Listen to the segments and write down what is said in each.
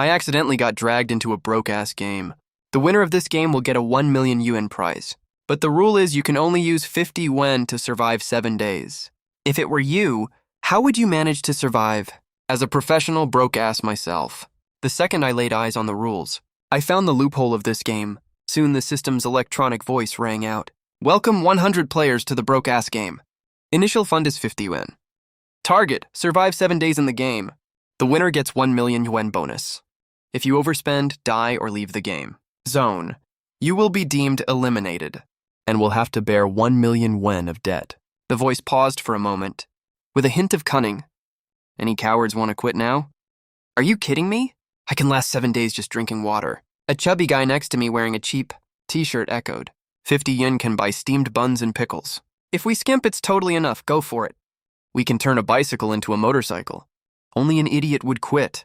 I accidentally got dragged into a broke-ass game. The winner of this game will get a 1 million yuan prize. But the rule is you can only use 50 yuan to survive 7 days. If it were you, how would you manage to survive? As a professional broke-ass myself, the second I laid eyes on the rules, I found the loophole of this game. Soon the system's electronic voice rang out. Welcome 100 players to the broke-ass game. Initial fund is 50 yuan. Target, survive 7 days in the game. The winner gets 1 million yuan bonus. If you overspend, die, or leave the game. Zone, you will be deemed eliminated and will have to bear 1 million yuan of debt. The voice paused for a moment, with a hint of cunning. Any cowards want to quit now? Are you kidding me? I can last 7 days just drinking water. A chubby guy next to me wearing a cheap t-shirt echoed. 50 yen can buy steamed buns and pickles. If we skimp, it's totally enough. Go for it. We can turn a bicycle into a motorcycle. Only an idiot would quit.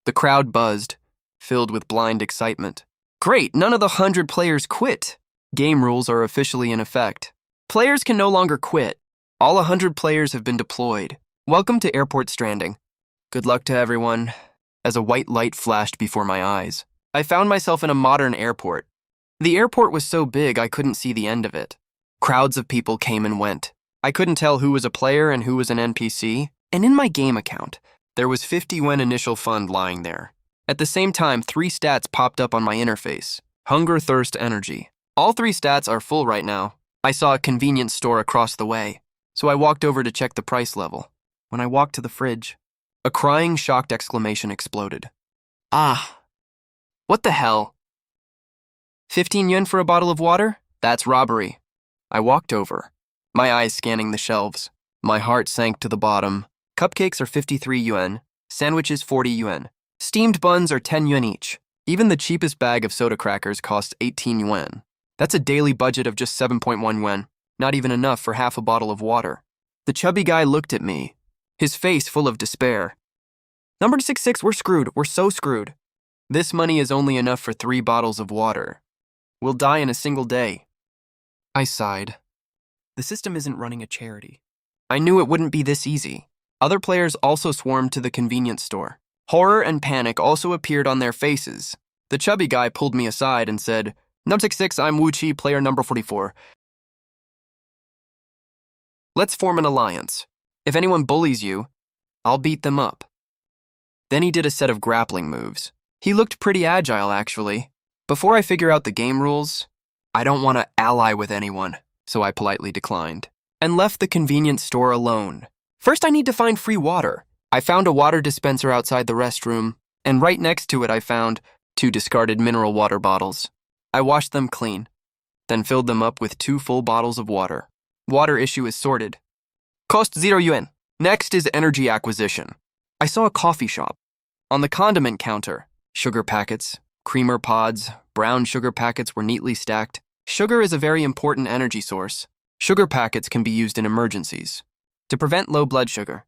The crowd buzzed, filled with blind excitement. Great, none of the 100 players quit. Game rules are officially in effect. Players can no longer quit. All 100 players have been deployed. Welcome to Airport Stranding. Good luck to everyone. As a white light flashed before my eyes, I found myself in a modern airport. The airport was so big I couldn't see the end of it. Crowds of people came and went. I couldn't tell who was a player and who was an NPC, and in my game account, there was 50 yuan initial fund lying there. At the same time, 3 stats popped up on my interface. Hunger, thirst, energy. All 3 stats are full right now. I saw a convenience store across the way, so I walked over to check the price level. When I walked to the fridge, a crying, shocked exclamation exploded. Ah, what the hell? 15 yuan for a bottle of water? That's robbery. I walked over, my eyes scanning the shelves. My heart sank to the bottom. Cupcakes are 53 yuan, sandwiches 40 yuan. Steamed buns are 10 yuan each. Even the cheapest bag of soda crackers costs 18 yuan. That's a daily budget of just 7.1 yuan, not even enough for half a bottle of water. The chubby guy looked at me, his face full of despair. Number 66, we're screwed. We're so screwed. This money is only enough for 3 bottles of water. We'll die in a single day. I sighed. The system isn't running a charity. I knew it wouldn't be this easy. Other players also swarmed to the convenience store. Horror and panic also appeared on their faces. The chubby guy pulled me aside and said, Number 66, I'm Wu Chi, player number 44. Let's form an alliance. If anyone bullies you, I'll beat them up. Then he did a set of grappling moves. He looked pretty agile, actually. Before I figure out the game rules, I don't want to ally with anyone, so I politely declined, and left the convenience store alone. First, I need to find free water. I found a water dispenser outside the restroom, and right next to it I found 2 discarded mineral water bottles. I washed them clean, then filled them up with 2 full bottles of water. Water issue is sorted. Cost 0 yuan. Next is energy acquisition. I saw a coffee shop. On the condiment counter, sugar packets, creamer pods, brown sugar packets were neatly stacked. Sugar is a very important energy source. Sugar packets can be used in emergencies. To prevent low blood sugar,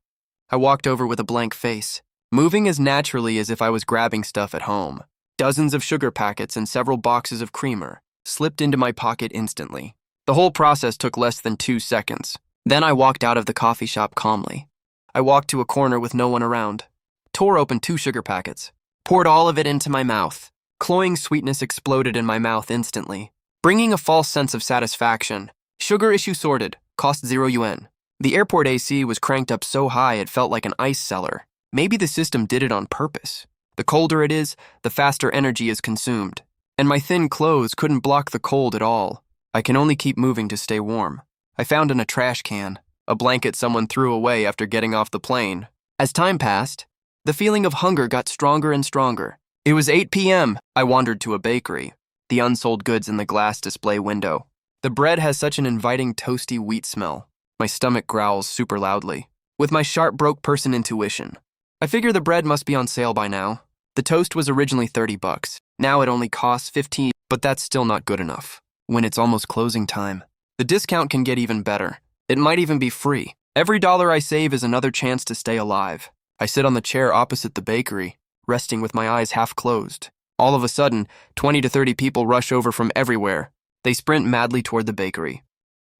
I walked over with a blank face, moving as naturally as if I was grabbing stuff at home. Dozens of sugar packets and several boxes of creamer slipped into my pocket instantly. The whole process took less than 2 seconds. Then I walked out of the coffee shop calmly. I walked to a corner with no one around, tore open 2 sugar packets, poured all of it into my mouth. Cloying sweetness exploded in my mouth instantly, bringing a false sense of satisfaction. Sugar issue sorted, cost 0 yuan. The airport AC was cranked up so high it felt like an ice cellar. Maybe the system did it on purpose. The colder it is, the faster energy is consumed. And my thin clothes couldn't block the cold at all. I can only keep moving to stay warm. I found in a trash can, a blanket someone threw away after getting off the plane. As time passed, the feeling of hunger got stronger and stronger. It was 8 p.m. I wandered to a bakery, the unsold goods in the glass display window. The bread has such an inviting toasty wheat smell. My stomach growls super loudly. With my sharp broke person intuition, I figure the bread must be on sale by now. The toast was originally 30 bucks. Now it only costs 15, but that's still not good enough. When it's almost closing time, the discount can get even better. It might even be free. Every dollar I save is another chance to stay alive. I sit on the chair opposite the bakery, resting with my eyes half closed. All of a sudden, 20 to 30 people rush over from everywhere. They sprint madly toward the bakery.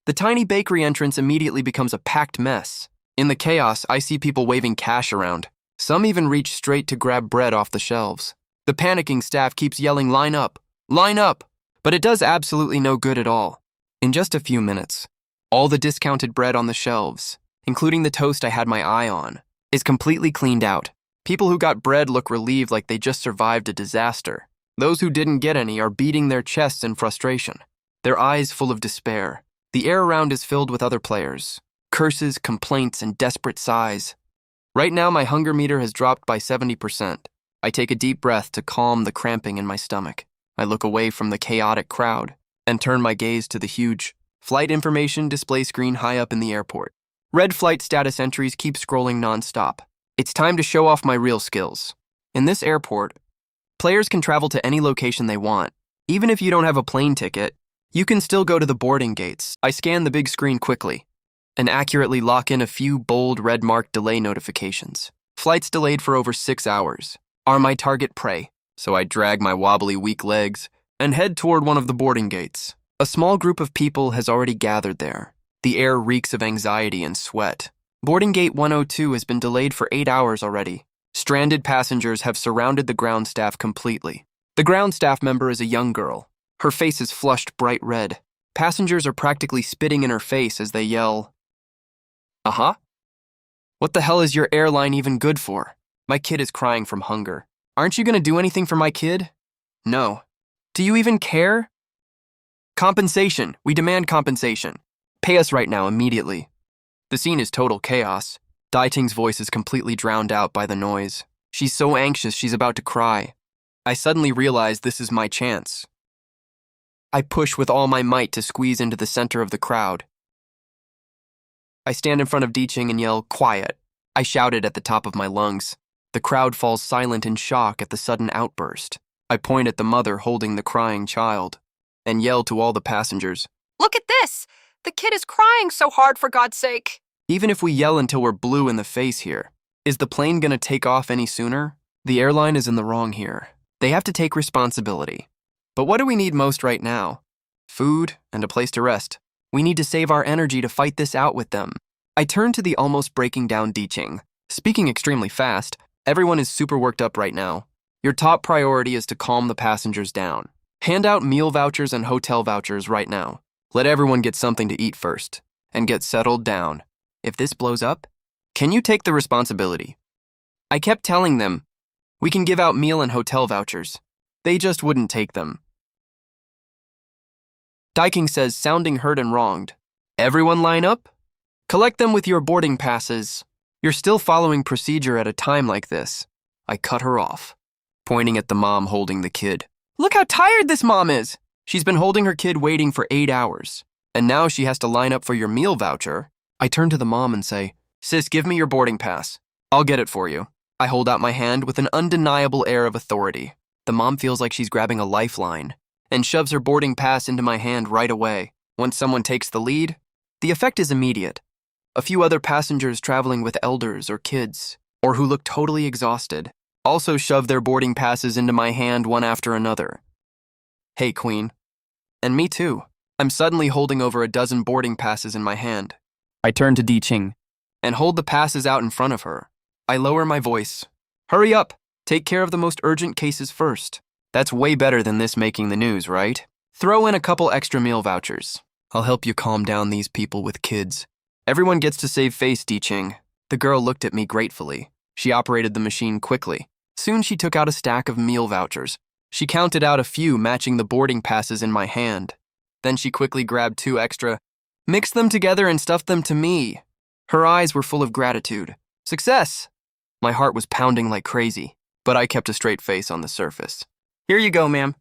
The tiny bakery entrance immediately becomes a packed mess. In the chaos, I see people waving cash around. Some even reach straight to grab bread off the shelves. The panicking staff keeps yelling, "Line up! Line up!" But it does absolutely no good at all. In just a few minutes, all the discounted bread on the shelves, including the toast I had my eye on, is completely cleaned out. People who got bread look relieved, like they just survived a disaster. Those who didn't get any are beating their chests in frustration, their eyes full of despair. The air around is filled with other players, curses, complaints, and desperate sighs. Right now, my hunger meter has dropped by 70%. I take a deep breath to calm the cramping in my stomach. I look away from the chaotic crowd and turn my gaze to the huge flight information display screen high up in the airport. Red flight status entries keep scrolling nonstop. It's time to show off my real skills. In this airport, players can travel to any location they want. Even if you don't have a plane ticket, you can still go to the boarding gates. I scan the big screen quickly and accurately lock in a few bold red-marked delay notifications. Flights delayed for over 6 hours are my target prey, so I drag my wobbly, weak legs and head toward one of the boarding gates. A small group of people has already gathered there. The air reeks of anxiety and sweat. Boarding gate 102 has been delayed for 8 hours already. Stranded passengers have surrounded the ground staff completely. The ground staff member is a young girl. Her face is flushed bright red. Passengers are practically spitting in her face as they yell, "Uh-huh? What the hell is your airline even good for? My kid is crying from hunger. Aren't you going to do anything for my kid? No. Do you even care? Compensation. We demand compensation. Pay us right now, immediately." The scene is total chaos. Daiting's voice is completely drowned out by the noise. She's so anxious she's about to cry. I suddenly realize this is my chance. I push with all my might to squeeze into the center of the crowd. I stand in front of Diching and yell, "Quiet." I shout it at the top of my lungs. The crowd falls silent in shock at the sudden outburst. I point at the mother holding the crying child and yell to all the passengers, "Look at this! The kid is crying so hard, for God's sake." Even if we yell until we're blue in the face here, is the plane gonna take off any sooner? The airline is in the wrong here. They have to take responsibility. But what do we need most right now? Food and a place to rest. We need to save our energy to fight this out with them. I turn to the almost breaking down Diching. Speaking extremely fast, everyone is super worked up right now. Your top priority is to calm the passengers down. Hand out meal vouchers and hotel vouchers right now. Let everyone get something to eat first and get settled down. If this blows up, can you take the responsibility? I kept telling them, we can give out meal and hotel vouchers. They just wouldn't take them. Daiking says, sounding hurt and wronged, "Everyone line up? Collect them with your boarding passes. You're still following procedure at a time like this." I cut her off, pointing at the mom holding the kid. "Look how tired this mom is. She's been holding her kid waiting for 8 hours, and now she has to line up for your meal voucher." I turn to the mom and say, "Sis, give me your boarding pass. I'll get it for you." I hold out my hand with an undeniable air of authority. The mom feels like she's grabbing a lifeline and shoves her boarding pass into my hand right away. Once someone takes the lead, the effect is immediate. A few other passengers traveling with elders or kids, or who look totally exhausted, also shove their boarding passes into my hand one after another. Hey, Queen. And me too. I'm suddenly holding over a dozen boarding passes in my hand. I turn to Diching and hold the passes out in front of her. I lower my voice. "Hurry up! Take care of the most urgent cases first." That's way better than this making the news, right? Throw in a couple extra meal vouchers. I'll help you calm down these people with kids. Everyone gets to save face, Diching. The girl looked at me gratefully. She operated the machine quickly. Soon she took out a stack of meal vouchers. She counted out a few matching the boarding passes in my hand. Then she quickly grabbed 2 extra, mixed them together and stuffed them to me. Her eyes were full of gratitude. Success! My heart was pounding like crazy, but I kept a straight face on the surface. "Here you go, ma'am.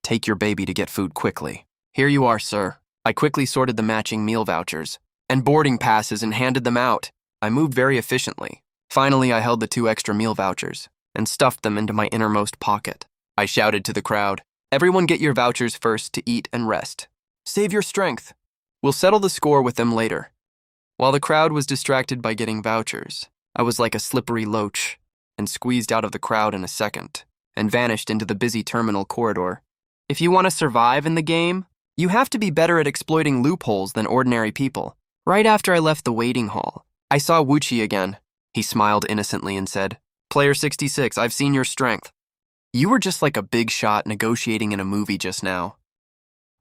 Take your baby to get food quickly." "Here you are, sir." I quickly sorted the matching meal vouchers and boarding passes and handed them out. I moved very efficiently. Finally, I held the 2 extra meal vouchers and stuffed them into my innermost pocket. I shouted to the crowd, "Everyone get your vouchers first to eat and rest. Save your strength. We'll settle the score with them later." While the crowd was distracted by getting vouchers, I was like a slippery loach and squeezed out of the crowd in a second and vanished into the busy terminal corridor. If you want to survive in the game, you have to be better at exploiting loopholes than ordinary people. Right after I left the waiting hall, I saw Wuchi again. He smiled innocently and said, Player 66, I've seen your strength. You were just like a big shot negotiating in a movie just now.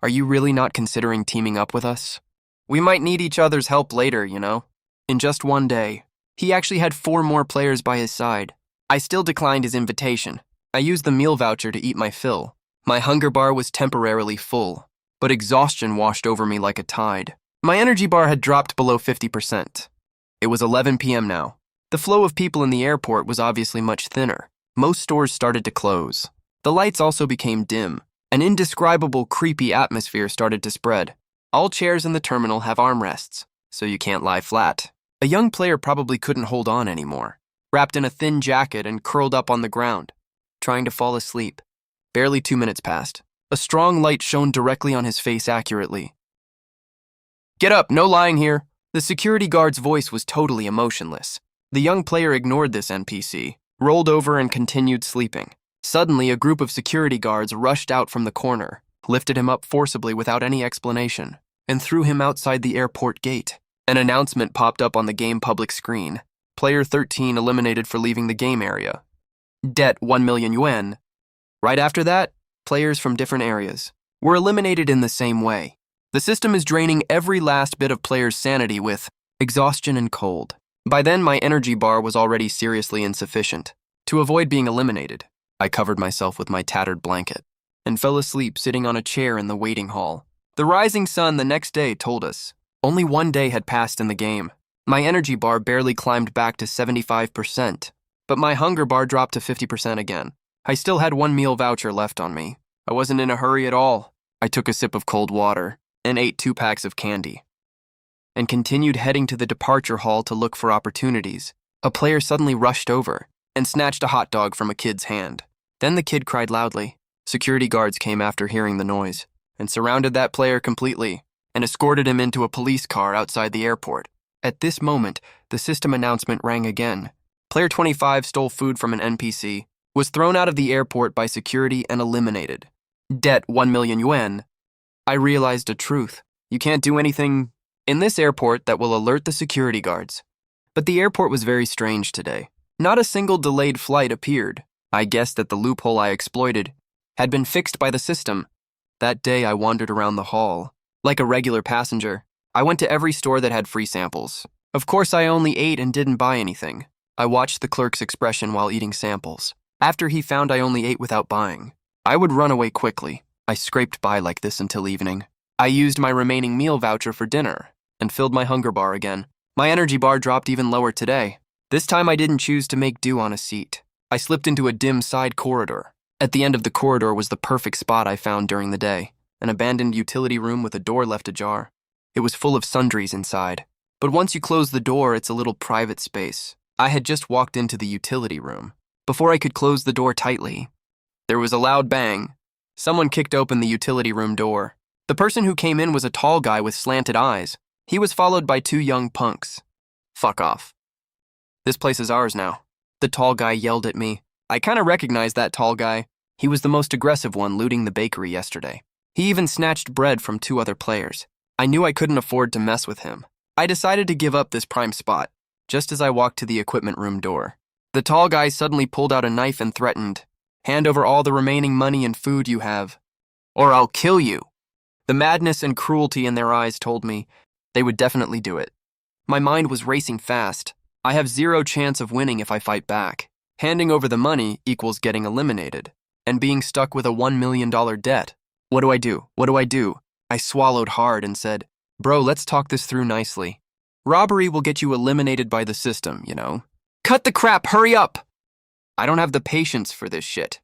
Are you really not considering teaming up with us? We might need each other's help later, you know? In just one day, he actually had 4 more players by his side. I still declined his invitation. I used the meal voucher to eat my fill. My hunger bar was temporarily full, but exhaustion washed over me like a tide. My energy bar had dropped below 50%. It was 11 p.m. now. The flow of people in the airport was obviously much thinner. Most stores started to close. The lights also became dim. An indescribable, creepy atmosphere started to spread. All chairs in the terminal have armrests, so you can't lie flat. A young player probably couldn't hold on anymore, wrapped in a thin jacket and curled up on the ground, trying to fall asleep. Barely 2 minutes passed. A strong light shone directly on his face accurately. Get up, no lying here. The security guard's voice was totally emotionless. The young player ignored this NPC, rolled over and continued sleeping. Suddenly, a group of security guards rushed out from the corner, lifted him up forcibly without any explanation, and threw him outside the airport gate. An announcement popped up on the game public screen. Player 13 eliminated for leaving the game area. Debt 1 million yuan. Right after that, players from different areas were eliminated in the same way. The system is draining every last bit of players' sanity with exhaustion and cold. By then, my energy bar was already seriously insufficient. To avoid being eliminated, I covered myself with my tattered blanket and fell asleep sitting on a chair in the waiting hall. The rising sun the next day told us only 1 day had passed in the game. My energy bar barely climbed back to 75%, but my hunger bar dropped to 50% again. I still had 1 meal voucher left on me. I wasn't in a hurry at all. I took a sip of cold water and ate 2 packs of candy, and continued heading to the departure hall to look for opportunities. A player suddenly rushed over and snatched a hot dog from a kid's hand. Then the kid cried loudly. Security guards came after hearing the noise and surrounded that player completely and escorted him into a police car outside the airport. At this moment, the system announcement rang again. Player 25 stole food from an NPC, was thrown out of the airport by security and eliminated. Debt 1 million yuan. I realized a truth. You can't do anything in this airport that will alert the security guards. But the airport was very strange today. Not a single delayed flight appeared. I guessed that the loophole I exploited had been fixed by the system. That day I wandered around the hall. Like a regular passenger, I went to every store that had free samples. Of course, I only ate and didn't buy anything. I watched the clerk's expression while eating samples. After he found I only ate without buying, I would run away quickly. I scraped by like this until evening. I used my remaining meal voucher for dinner and filled my hunger bar again. My energy bar dropped even lower today. This time I didn't choose to make do on a seat. I slipped into a dim side corridor. At the end of the corridor was the perfect spot I found during the day, an abandoned utility room with a door left ajar. It was full of sundries inside, but once you close the door, it's a little private space. I had just walked into the utility room. Before I could close the door tightly, there was a loud bang. Someone kicked open the utility room door. The person who came in was a tall guy with slanted eyes. He was followed by 2 young punks. Fuck off. This place is ours now. The tall guy yelled at me. I kinda recognized that tall guy. He was the most aggressive one looting the bakery yesterday. He even snatched bread from 2 other players. I knew I couldn't afford to mess with him. I decided to give up this prime spot, just as I walked to the equipment room door. The tall guy suddenly pulled out a knife and threatened, "Hand over all the remaining money and food you have, or I'll kill you." The madness and cruelty in their eyes told me they would definitely do it. My mind was racing fast. I have 0 chance of winning if I fight back. Handing over the money equals getting eliminated, and being stuck with a $1 million debt. What do I do? What do I do? I swallowed hard and said, "Bro, let's talk this through nicely. Robbery will get you eliminated by the system, you know? Cut the crap, hurry up! I don't have the patience for this shit."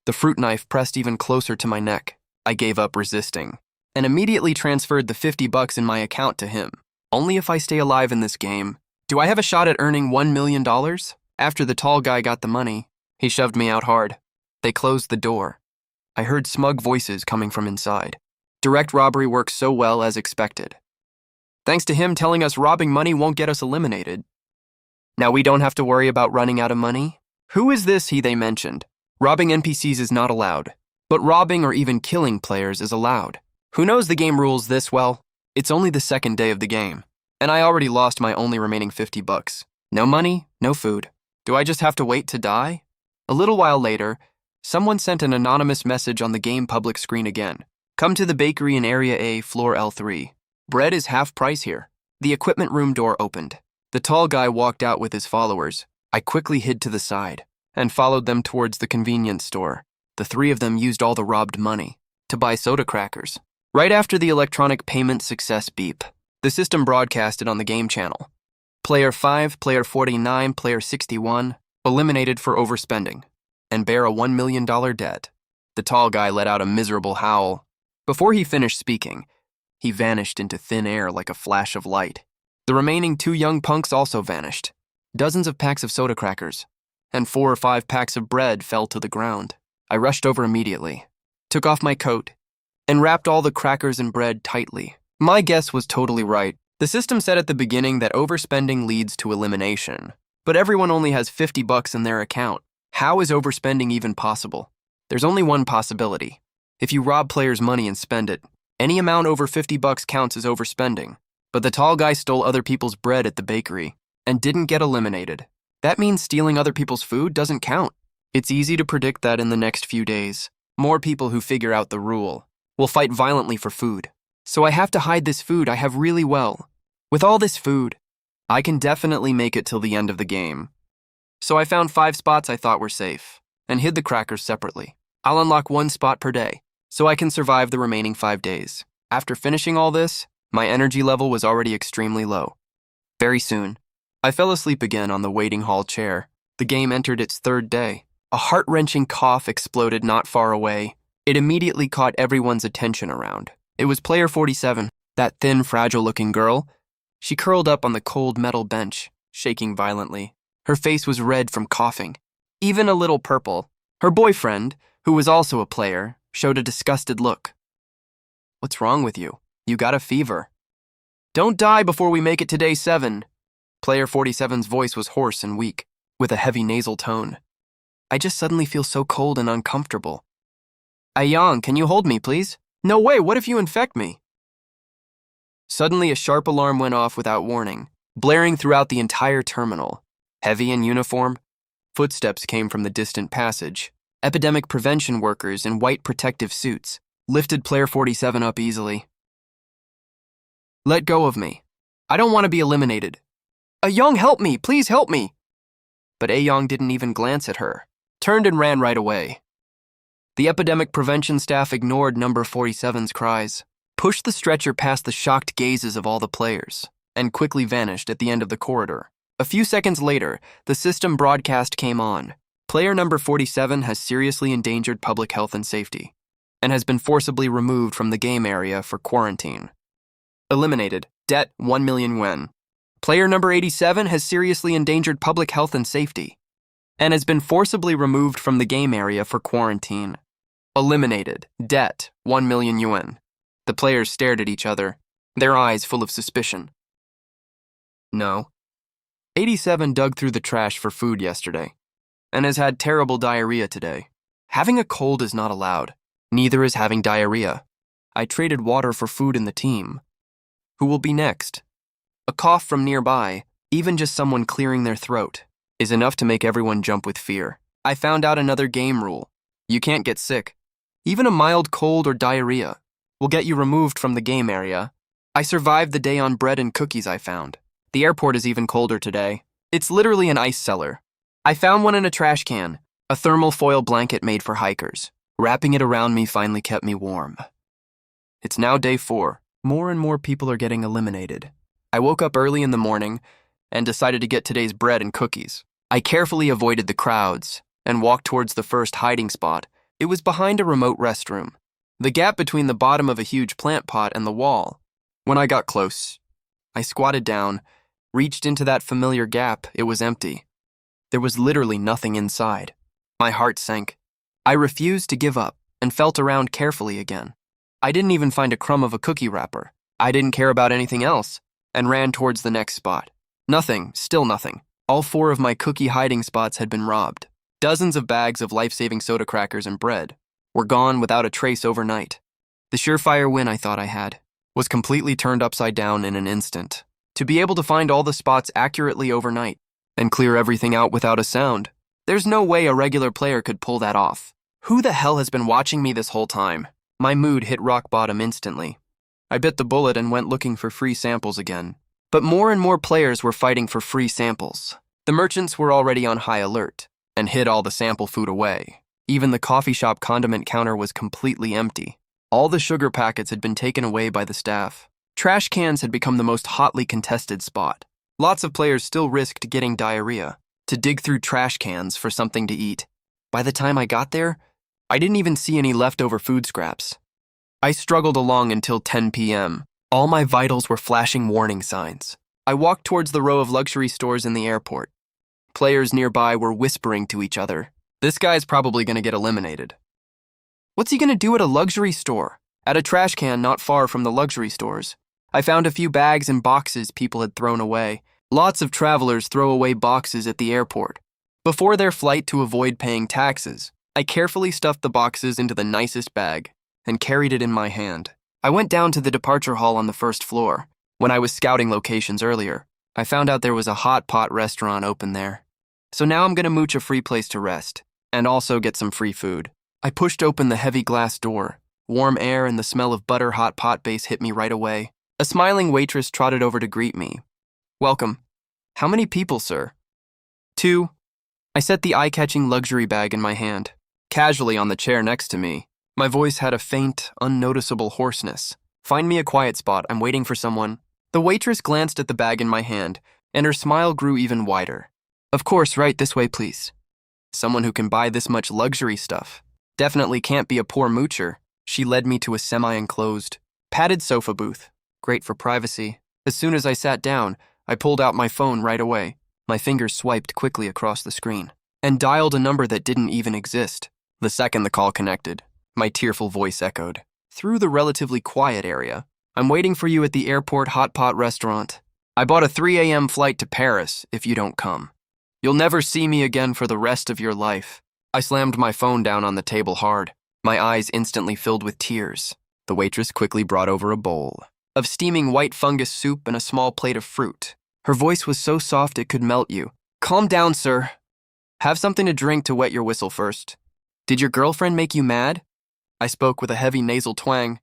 The fruit knife pressed even closer to my neck. I gave up resisting, and immediately transferred the $50 in my account to him. Only if I stay alive in this game do I have a shot at earning $1 million? After the tall guy got the money, he shoved me out hard. They closed the door. I heard smug voices coming from inside. Direct robbery works so well as expected. Thanks to him telling us robbing money won't get us eliminated. Now we don't have to worry about running out of money? Who is this he they mentioned? Robbing NPCs is not allowed, but robbing or even killing players is allowed. Who knows the game rules this well? It's only the 2nd day of the game, and I already lost my only remaining $50. No money, no food. Do I just have to wait to die? A little while later, someone sent an anonymous message on the game public screen again. Come to the bakery in Area A, floor L3. Bread is half price here. The equipment room door opened. The tall guy walked out with his followers. I quickly hid to the side and followed them towards the convenience store. The three of them used all the robbed money to buy soda crackers. Right after the electronic payment success beep, the system broadcasted on the game channel. Player 5, Player 49, Player 61, eliminated for overspending and bear a $1 million debt. The tall guy let out a miserable howl. Before he finished speaking, he vanished into thin air like a flash of light. The remaining 2 young punks also vanished. Dozens of packs of soda crackers and 4 or 5 packs of bread fell to the ground. I rushed over immediately, took off my coat, and wrapped all the crackers and bread tightly. My guess was totally right. The system said at the beginning that overspending leads to elimination, but everyone only has $50 in their account. How is overspending even possible? There's only one possibility. If you rob players' money and spend it, any amount over $50 counts as overspending. But the tall guy stole other people's bread at the bakery and didn't get eliminated. That means stealing other people's food doesn't count. It's easy to predict that in the next few days, more people who figure out the rule will fight violently for food. So I have to hide this food I have really well. With all this food, I can definitely make it till the end of the game. So I found 5 spots I thought were safe and hid the crackers separately. I'll unlock 1 spot per day, so I can survive the remaining 5 days. After finishing all this, my energy level was already extremely low. Very soon, I fell asleep again on the waiting hall chair. The game entered its 3rd day. A heart-wrenching cough exploded not far away. It immediately caught everyone's attention around. It was Player 47, that thin, fragile-looking girl. She curled up on the cold metal bench, shaking violently. Her face was red from coughing, even a little purple. Her boyfriend, who was also a player, showed a disgusted look. What's wrong with you? You got a fever. Don't die before we make it to day 7. Player 47's voice was hoarse and weak, with a heavy nasal tone. I just suddenly feel so cold and uncomfortable. Ayang, can you hold me, please? No way, what if you infect me? Suddenly, a sharp alarm went off without warning, blaring throughout the entire terminal. Heavy in uniform, footsteps came from the distant passage. Epidemic prevention workers in white protective suits lifted Player 47 up easily. Let go of me. I don't want to be eliminated. Ayang, help me, please help me. But Ayang didn't even glance at her, turned and ran right away. The epidemic prevention staff ignored number 47's cries, pushed the stretcher past the shocked gazes of all the players, and quickly vanished at the end of the corridor. A few seconds later, the system broadcast came on. Player number 47 has seriously endangered public health and safety, and has been forcibly removed from the game area for quarantine. Eliminated. Debt 1 million yuan. Player number 87 has seriously endangered public health and safety, and has been forcibly removed from the game area for quarantine. Eliminated. Debt 1 million yuan. The players stared at each other, their eyes full of suspicion. No. 87 dug through the trash for food yesterday, and has had terrible diarrhea today. Having a cold is not allowed. Neither is having diarrhea. I traded water for food in the team. Who will be next? A cough from nearby, even just someone clearing their throat, is enough to make everyone jump with fear. I found out another game rule. You can't get sick. Even a mild cold or diarrhea will get you removed from the game area. I survived the day on bread and cookies I found. The airport is even colder today. It's literally an ice cellar. I found one in a trash can, a thermal foil blanket made for hikers. Wrapping it around me finally kept me warm. It's now day 4. More and more people are getting eliminated. I woke up early in the morning and decided to get today's bread and cookies. I carefully avoided the crowds and walked towards the first hiding spot. It was behind a remote restroom, the gap between the bottom of a huge plant pot and the wall. When I got close, I squatted down, reached into that familiar gap. It was empty. There was literally nothing inside. My heart sank. I refused to give up and felt around carefully again. I didn't even find a crumb of a cookie wrapper. I didn't care about anything else and ran towards the next spot. Nothing, still nothing. All 4 of my cookie hiding spots had been robbed. Dozens of bags of life-saving soda crackers and bread were gone without a trace overnight. The surefire win I thought I had was completely turned upside down in an instant. To be able to find all the spots accurately overnight and clear everything out without a sound. There's no way a regular player could pull that off. Who the hell has been watching me this whole time? My mood hit rock bottom instantly. I bit the bullet and went looking for free samples again. But more and more players were fighting for free samples. The merchants were already on high alert and hid all the sample food away. Even the coffee shop condiment counter was completely empty. All the sugar packets had been taken away by the staff. Trash cans had become the most hotly contested spot. Lots of players still risked getting diarrhea to dig through trash cans for something to eat. By the time I got there, I didn't even see any leftover food scraps. I struggled along until 10 p.m. All my vitals were flashing warning signs. I walked towards the row of luxury stores in the airport. Players nearby were whispering to each other. This guy's probably going to get eliminated. What's he going to do at a luxury store? At a trash can not far from the luxury stores, I found a few bags and boxes people had thrown away. Lots of travelers throw away boxes at the airport. Before their flight to avoid paying taxes, I carefully stuffed the boxes into the nicest bag and carried it in my hand. I went down to the departure hall on the first floor. When I was scouting locations earlier, I found out there was a hot pot restaurant open there. So now I'm going to mooch a free place to rest and also get some free food. I pushed open the heavy glass door. Warm air and the smell of butter hot pot base hit me right away. A smiling waitress trotted over to greet me. Welcome. How many people, sir? 2. I set the eye-catching luxury bag in my hand, casually on the chair next to me. My voice had a faint, unnoticeable hoarseness. Find me a quiet spot, I'm waiting for someone. The waitress glanced at the bag in my hand, and her smile grew even wider. Of course, right this way, please. Someone who can buy this much luxury stuff definitely can't be a poor moocher. She led me to a semi-enclosed, padded sofa booth. Great for privacy. As soon as I sat down, I pulled out my phone right away. My fingers swiped quickly across the screen and dialed a number that didn't even exist. The second the call connected, my tearful voice echoed through the relatively quiet area. I'm waiting for you at the airport hot pot restaurant. I bought a 3 a.m. flight to Paris if you don't come. You'll never see me again for the rest of your life. I slammed my phone down on the table hard. My eyes instantly filled with tears. The waitress quickly brought over a bowl of steaming white fungus soup and a small plate of fruit. Her voice was so soft it could melt you. Calm down, sir. Have something to drink to wet your whistle first. Did your girlfriend make you mad? I spoke with a heavy nasal twang.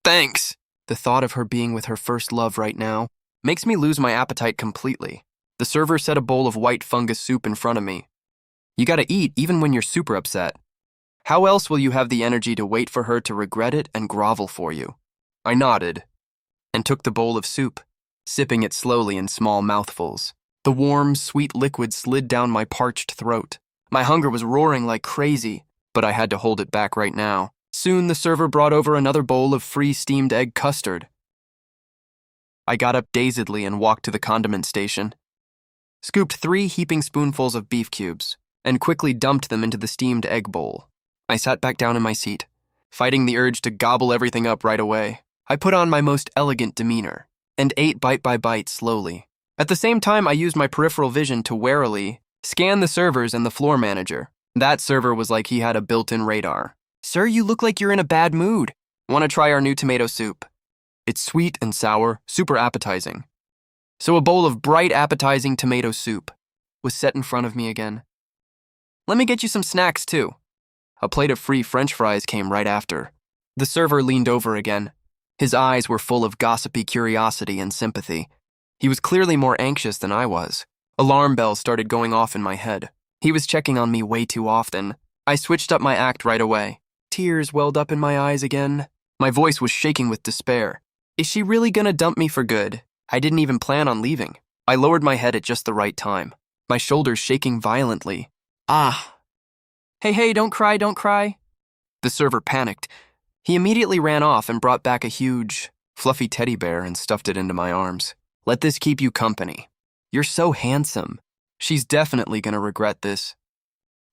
Thanks. The thought of her being with her first love right now makes me lose my appetite completely. The server set a bowl of white fungus soup in front of me. You gotta eat even when you're super upset. How else will you have the energy to wait for her to regret it and grovel for you? I nodded and took the bowl of soup, sipping it slowly in small mouthfuls. The warm, sweet liquid slid down my parched throat. My hunger was roaring like crazy, but I had to hold it back right now. Soon the server brought over another bowl of free steamed egg custard. I got up dazedly and walked to the condiment station, scooped 3 heaping spoonfuls of beef cubes, and quickly dumped them into the steamed egg bowl. I sat back down in my seat, fighting the urge to gobble everything up right away. I put on my most elegant demeanor and ate bite by bite slowly. At the same time, I used my peripheral vision to warily scan the servers and the floor manager. That server was like he had a built-in radar. Sir, you look like you're in a bad mood. Want to try our new tomato soup? It's sweet and sour, super appetizing. So a bowl of bright, appetizing tomato soup was set in front of me again. Let me get you some snacks, too. A plate of free French fries came right after. The server leaned over again. His eyes were full of gossipy curiosity and sympathy. He was clearly more anxious than I was. Alarm bells started going off in my head. He was checking on me way too often. I switched up my act right away. Tears welled up in my eyes again. My voice was shaking with despair. Is she really gonna dump me for good? I didn't even plan on leaving. I lowered my head at just the right time, my shoulders shaking violently. Ah. Hey, don't cry, don't cry. The server panicked. He immediately ran off and brought back a huge, fluffy teddy bear and stuffed it into my arms. Let this keep you company. You're so handsome. She's definitely gonna regret this.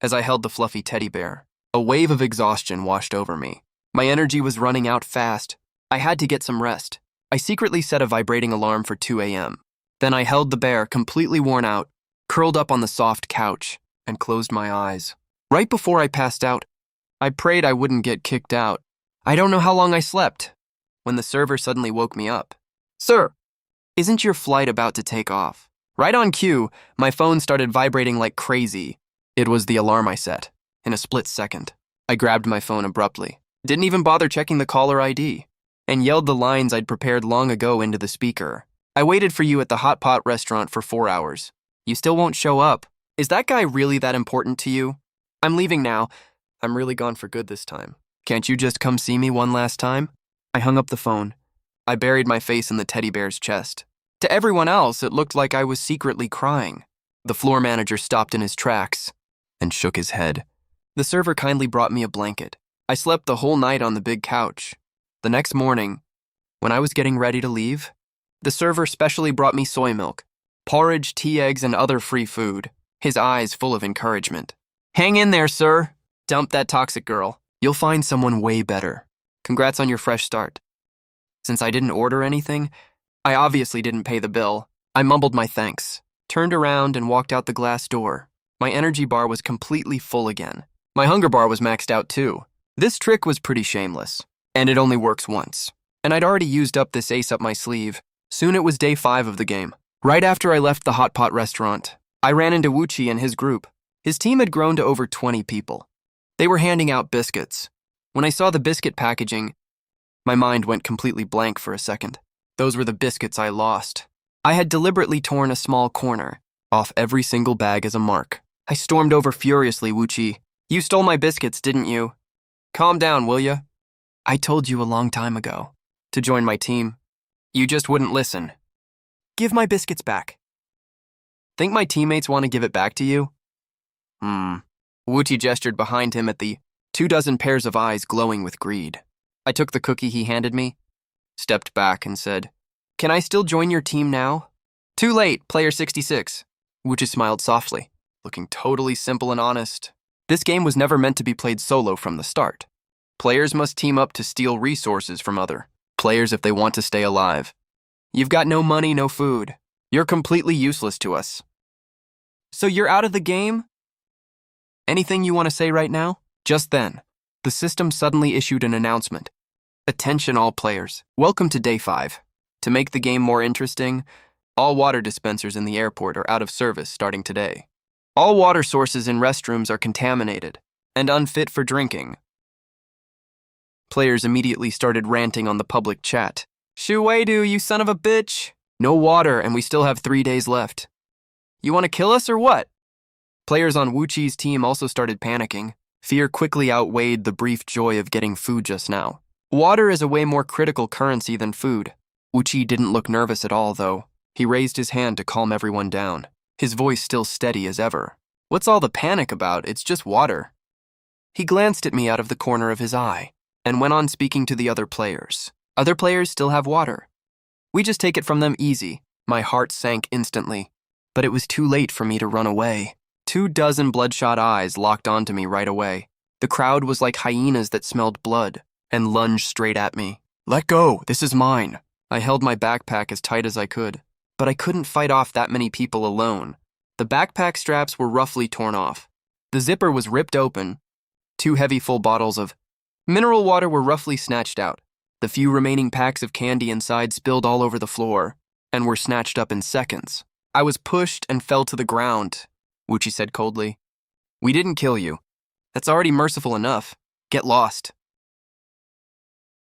As I held the fluffy teddy bear, a wave of exhaustion washed over me. My energy was running out fast. I had to get some rest. I secretly set a vibrating alarm for 2 a.m. Then I held the bear, completely worn out, curled up on the soft couch, and closed my eyes. Right before I passed out, I prayed I wouldn't get kicked out. I don't know how long I slept when the server suddenly woke me up. Sir, isn't your flight about to take off? Right on cue, my phone started vibrating like crazy. It was the alarm I set. In a split second, I grabbed my phone abruptly, didn't even bother checking the caller ID, and yelled the lines I'd prepared long ago into the speaker. I waited for you at the hot pot restaurant for 4 hours. You still won't show up. Is that guy really that important to you? I'm leaving now. I'm really gone for good this time. Can't you just come see me one last time? I hung up the phone. I buried my face in the teddy bear's chest. To everyone else, it looked like I was secretly crying. The floor manager stopped in his tracks and shook his head. The server kindly brought me a blanket. I slept the whole night on the big couch. The next morning, when I was getting ready to leave, the server specially brought me soy milk, porridge, tea eggs, and other free food, his eyes full of encouragement. Hang in there, sir. Dump that toxic girl. You'll find someone way better. Congrats on your fresh start. Since I didn't order anything, I obviously didn't pay the bill. I mumbled my thanks, turned around, and walked out the glass door. My energy bar was completely full again. My hunger bar was maxed out too. This trick was pretty shameless, and it only works once. And I'd already used up this ace up my sleeve. Soon it was day 5 of the game. Right after I left the hot pot restaurant, I ran into Wuchi and his group. His team had grown to over 20 people. They were handing out biscuits. When I saw the biscuit packaging, my mind went completely blank for a second. Those were the biscuits I lost. I had deliberately torn a small corner off every single bag as a mark. I stormed over furiously, Wuchi. You stole my biscuits, didn't you? Calm down, will ya? I told you a long time ago to join my team. You just wouldn't listen. Give my biscuits back. Think my teammates want to give it back to you? Wuchi gestured behind him at the 24 pairs of eyes glowing with greed. I took the cookie he handed me, stepped back, and said, Can I still join your team now? Too late, player 66. Wuchi smiled softly, looking totally simple and honest. This game was never meant to be played solo from the start. Players must team up to steal resources from other players if they want to stay alive. You've got no money, no food. You're completely useless to us. So you're out of the game? Anything you want to say right now? Just then, the system suddenly issued an announcement. Attention all players. Welcome to day 5. To make the game more interesting, all water dispensers in the airport are out of service starting today. All water sources in restrooms are contaminated and unfit for drinking. Players immediately started ranting on the public chat. Shuedu, you son of a bitch! No water, and we still have 3 days left. You want to kill us or what? Players on Wuchi's team also started panicking. Fear quickly outweighed the brief joy of getting food just now. Water is a way more critical currency than food. Wuchi didn't look nervous at all, though. He raised his hand to calm everyone down, his voice still steady as ever. What's all the panic about? It's just water. He glanced at me out of the corner of his eye and went on speaking to the other players. Other players still have water. We just take it from them easy. My heart sank instantly, but it was too late for me to run away. 24 bloodshot eyes locked onto me right away. The crowd was like hyenas that smelled blood and lunged straight at me. Let go, this is mine. I held my backpack as tight as I could, but I couldn't fight off that many people alone. The backpack straps were roughly torn off. The zipper was ripped open. 2 heavy full bottles of mineral water were roughly snatched out. The few remaining packs of candy inside spilled all over the floor and were snatched up in seconds. I was pushed and fell to the ground, Wuchi said coldly. We didn't kill you. That's already merciful enough. Get lost.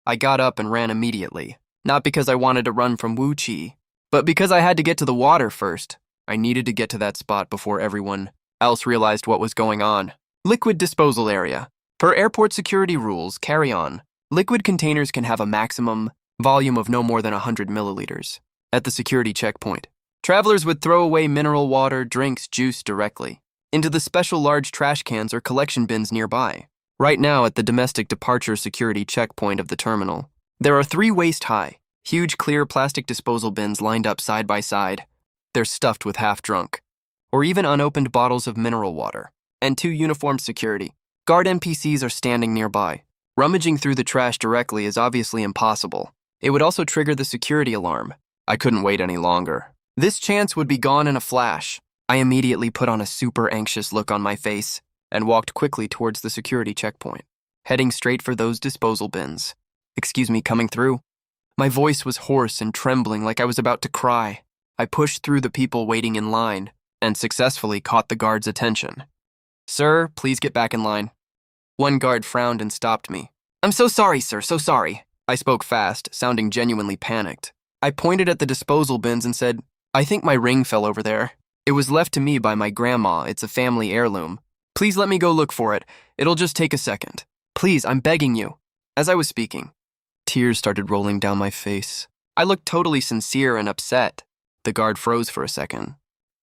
I got up and ran immediately, not because I wanted to run from Wuchi, but because I had to get to the water first. I needed to get to that spot before everyone else realized what was going on. Liquid disposal area. Per airport security rules, carry on. Liquid containers can have a maximum volume of no more than 100 milliliters. At the security checkpoint, travelers would throw away mineral water, drinks, juice directly into the special large trash cans or collection bins nearby. Right now, at the domestic departure security checkpoint of the terminal, there are 3 waist-high, huge clear plastic disposal bins lined up side by side. They're stuffed with half-drunk or even unopened bottles of mineral water. And 2 uniformed security guard NPCs are standing nearby. Rummaging through the trash directly is obviously impossible. It would also trigger the security alarm. I couldn't wait any longer. This chance would be gone in a flash. I immediately put on a super anxious look on my face and walked quickly towards the security checkpoint, heading straight for those disposal bins. Excuse me, coming through? My voice was hoarse and trembling like I was about to cry. I pushed through the people waiting in line and successfully caught the guard's attention. "Sir, please get back in line." One guard frowned and stopped me. "I'm so sorry, sir, so sorry." I spoke fast, sounding genuinely panicked. I pointed at the disposal bins and said, "I think my ring fell over there. It was left to me by my grandma. It's a family heirloom. Please let me go look for it. It'll just take a second. Please, I'm begging you." As I was speaking, tears started rolling down my face. I looked totally sincere and upset. The guard froze for a second.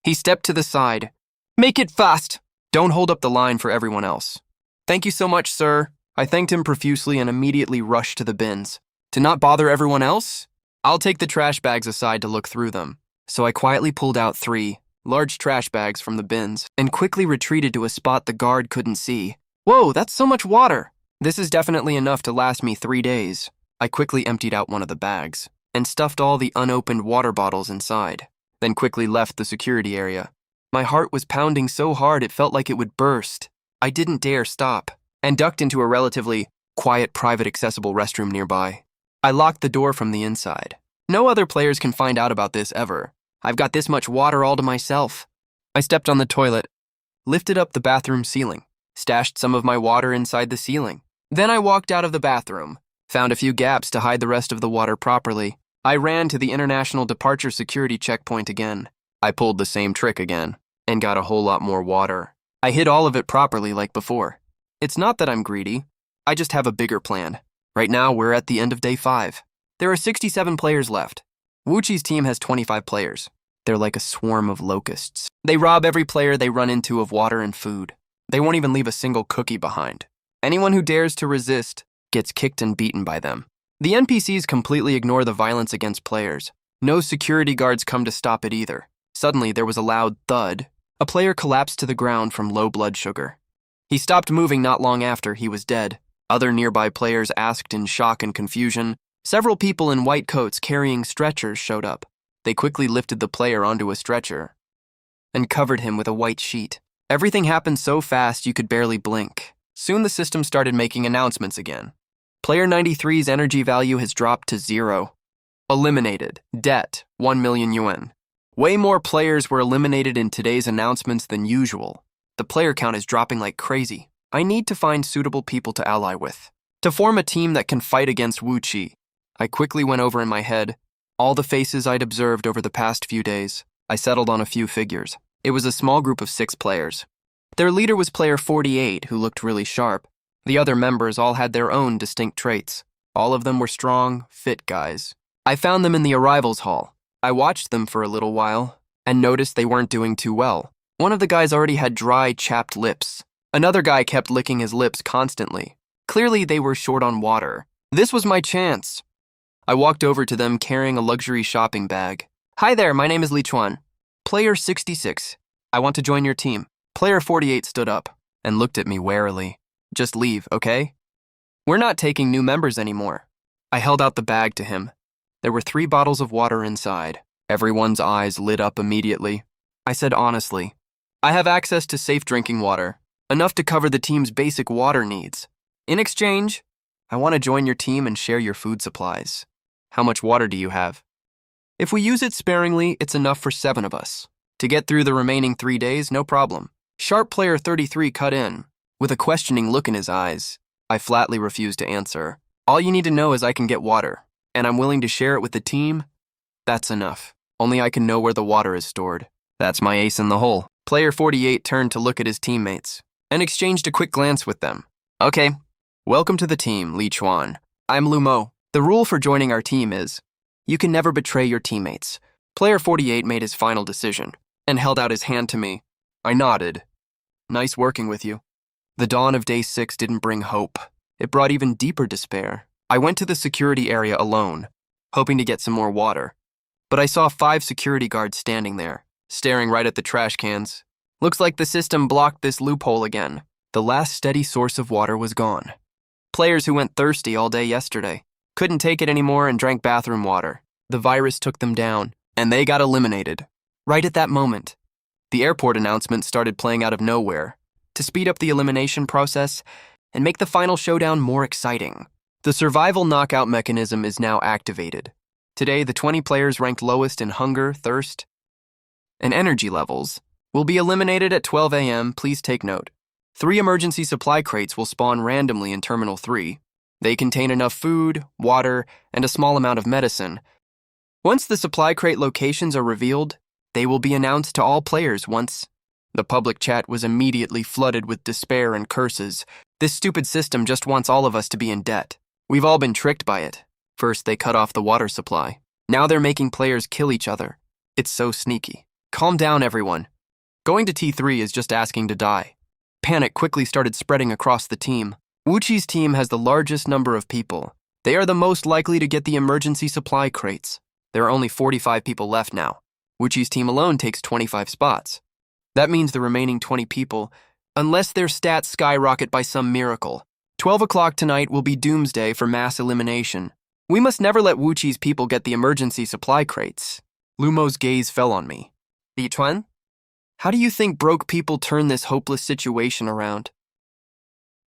He stepped to the side. "Make it fast. Don't hold up the line for everyone else." "Thank you so much, sir." I thanked him profusely and immediately rushed to the bins. To not bother everyone else? I'll take the trash bags aside to look through them. So I quietly pulled out 3 large trash bags from the bins and quickly retreated to a spot the guard couldn't see. Whoa, that's so much water. This is definitely enough to last me 3 days. I quickly emptied out one of the bags and stuffed all the unopened water bottles inside, then quickly left the security area. My heart was pounding so hard it felt like it would burst. I didn't dare stop and ducked into a relatively quiet, private, accessible restroom nearby. I locked the door from the inside. No other players can find out about this ever. I've got this much water all to myself. I stepped on the toilet, lifted up the bathroom ceiling, stashed some of my water inside the ceiling. Then I walked out of the bathroom, found a few gaps to hide the rest of the water properly. I ran to the international departure security checkpoint again. I pulled the same trick again and got a whole lot more water. I hid all of it properly like before. It's not that I'm greedy. I just have a bigger plan. Right now, we're at the end of day 5. There are 67 players left. Wuchi's team has 25 players. They're like a swarm of locusts. They rob every player they run into of water and food. They won't even leave a single cookie behind. Anyone who dares to resist gets kicked and beaten by them. The NPCs completely ignore the violence against players. No security guards come to stop it either. Suddenly, there was a loud thud. A player collapsed to the ground from low blood sugar. He stopped moving not long after he was dead. Other nearby players asked in shock and confusion. Several people in white coats carrying stretchers showed up. They quickly lifted the player onto a stretcher and covered him with a white sheet. Everything happened so fast you could barely blink. Soon the system started making announcements again. Player 93's energy value has dropped to 0. Eliminated. Debt, 1 million yuan. Way more players were eliminated in today's announcements than usual. The player count is dropping like crazy. I need to find suitable people to ally with, to form a team that can fight against Wuchi. I quickly went over in my head all the faces I'd observed over the past few days. I settled on a few figures. It was a small group of 6 players. Their leader was player 48, who looked really sharp. The other members all had their own distinct traits. All of them were strong, fit guys. I found them in the arrivals hall. I watched them for a little while and noticed they weren't doing too well. One of the guys already had dry, chapped lips. Another guy kept licking his lips constantly. Clearly, they were short on water. This was my chance. I walked over to them carrying a luxury shopping bag. "Hi there, my name is Li Chuan. Player 66. I want to join your team." Player 48 stood up and looked at me warily. "Just leave, okay? We're not taking new members anymore." I held out the bag to him. There were 3 bottles of water inside. Everyone's eyes lit up immediately. I said honestly, "I have access to safe drinking water, enough to cover the team's basic water needs. In exchange, I want to join your team and share your food supplies. How much water do you have? If we use it sparingly, it's enough for 7 of us. To get through the remaining 3 days, no problem." Sharp player 33 cut in, with a questioning look in his eyes. I flatly refused to answer. "All you need to know is I can get water, and I'm willing to share it with the team. That's enough. Only I can know where the water is stored. That's my ace in the hole." Player 48 turned to look at his teammates and exchanged a quick glance with them. "Okay. Welcome to the team, Li Chuan. I'm Lu Mo. The rule for joining our team is you can never betray your teammates." Player 48 made his final decision and held out his hand to me. I nodded. "Nice working with you." The dawn of day 6 didn't bring hope. It brought even deeper despair. I went to the security area alone, hoping to get some more water. But I saw 5 security guards standing there, staring right at the trash cans. Looks like the system blocked this loophole again. The last steady source of water was gone. Players who went thirsty all day yesterday couldn't take it anymore and drank bathroom water. The virus took them down, and they got eliminated. Right at that moment, the airport announcement started playing out of nowhere to speed up the elimination process and make the final showdown more exciting. The survival knockout mechanism is now activated. Today, the 20 players ranked lowest in hunger, thirst, and energy levels will be eliminated at 12 a.m. Please take note. 3 emergency supply crates will spawn randomly in Terminal 3. They contain enough food, water, and a small amount of medicine. Once the supply crate locations are revealed, they will be announced to all players once. The public chat was immediately flooded with despair and curses. This stupid system just wants all of us to be in debt. We've all been tricked by it. First, they cut off the water supply. Now they're making players kill each other. It's so sneaky. Calm down, everyone. Going to T3 is just asking to die. Panic quickly started spreading across the team. Wuchi's team has the largest number of people. They are the most likely to get the emergency supply crates. There are only 45 people left now. Wuchi's team alone takes 25 spots. That means the remaining 20 people, unless their stats skyrocket by some miracle. 12 o'clock tonight will be doomsday for mass elimination. We must never let Wuchi's people get the emergency supply crates. Lumo's gaze fell on me. Yuan, how do you think broke people turn this hopeless situation around?